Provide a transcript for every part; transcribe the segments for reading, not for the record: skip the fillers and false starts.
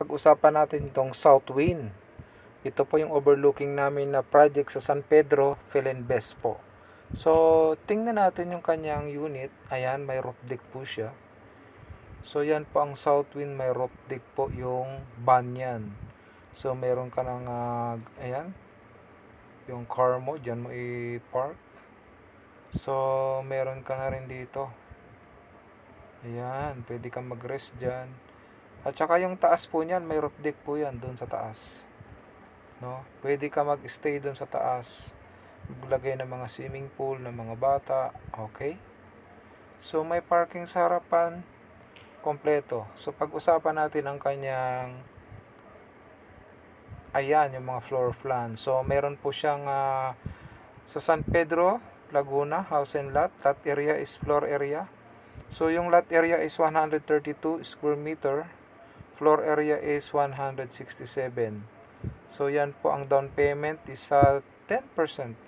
pag-usapan natin itong Southwind. Ito po yung overlooking namin na project sa San Pedro, Philinbes po. So, tingnan natin yung kanyang unit. Ayan, may roof deck po siya. So, yan po ang Southwind, may roof deck po yung banyan. So, meron ka ng, ayan, yung car mo, dyan mo i-park. So, meron ka na rin dito. Ayan, pwede kang mag-rest dyan. At saka yung taas po niyan, may roof deck po yan doon sa taas. No? Pwede ka mag-stay doon sa taas. Maglagay ng mga swimming pool ng mga bata. Okay? So may parking sa harapan, kompleto. So pag-usapan natin ang kanyang ayan, yung mga floor plan. So meron po siyang sa San Pedro, Laguna, house and lot. Lot area is floor area. So yung lot area is 132 square meter. Floor area is 167. So yan po ang down payment is 10%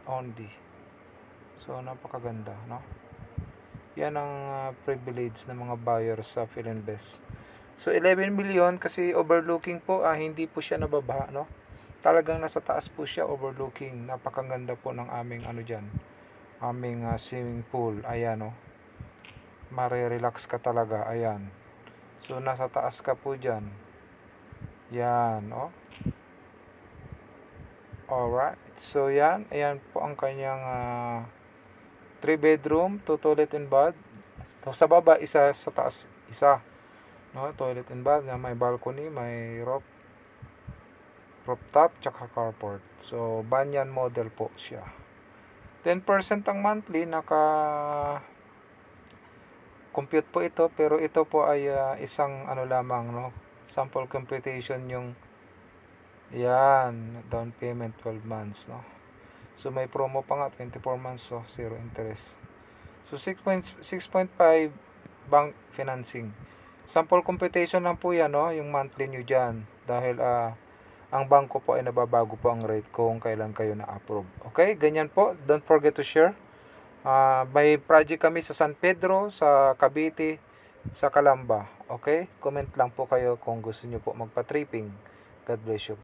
only. So napakaganda, no? Yan ang privilege ng mga buyers sa Philinbes. So 11 million kasi overlooking po, hindi po siya nababaha, no? Talagang nasa taas po siya, overlooking. Napakaganda po ng aming diyan. Aming swimming pool. Ayan, no? Mare-relax ka talaga, ayan. So nasa taas ka po diyan. Yan, no? Alright. So yan, ayan po ang kanyang 3 bedroom, 2 toilet and bath. So, sa baba isa, sa taas isa. No, toilet and bath na may balcony, may rooftop, tsaka carport. So banyan model po siya. 10% ang monthly, compute po ito, pero ito po ay isang lamang, no? Sample computation yung yan, down payment 12 months, no? So may promo pa nga 24 months, so zero interest. So 6.5 bank financing. Sample computation lang po yan, no? Yung monthly nyo dyan. Dahil ang bangko po ay nababago po ang rate kung kailan kayo na-approve. Okay, ganyan po. Don't forget to share. May project kami sa San Pedro, sa Cavite, sa Calamba. Okay, comment lang po kayo kung gusto nyo po magpa-tripping. God bless you.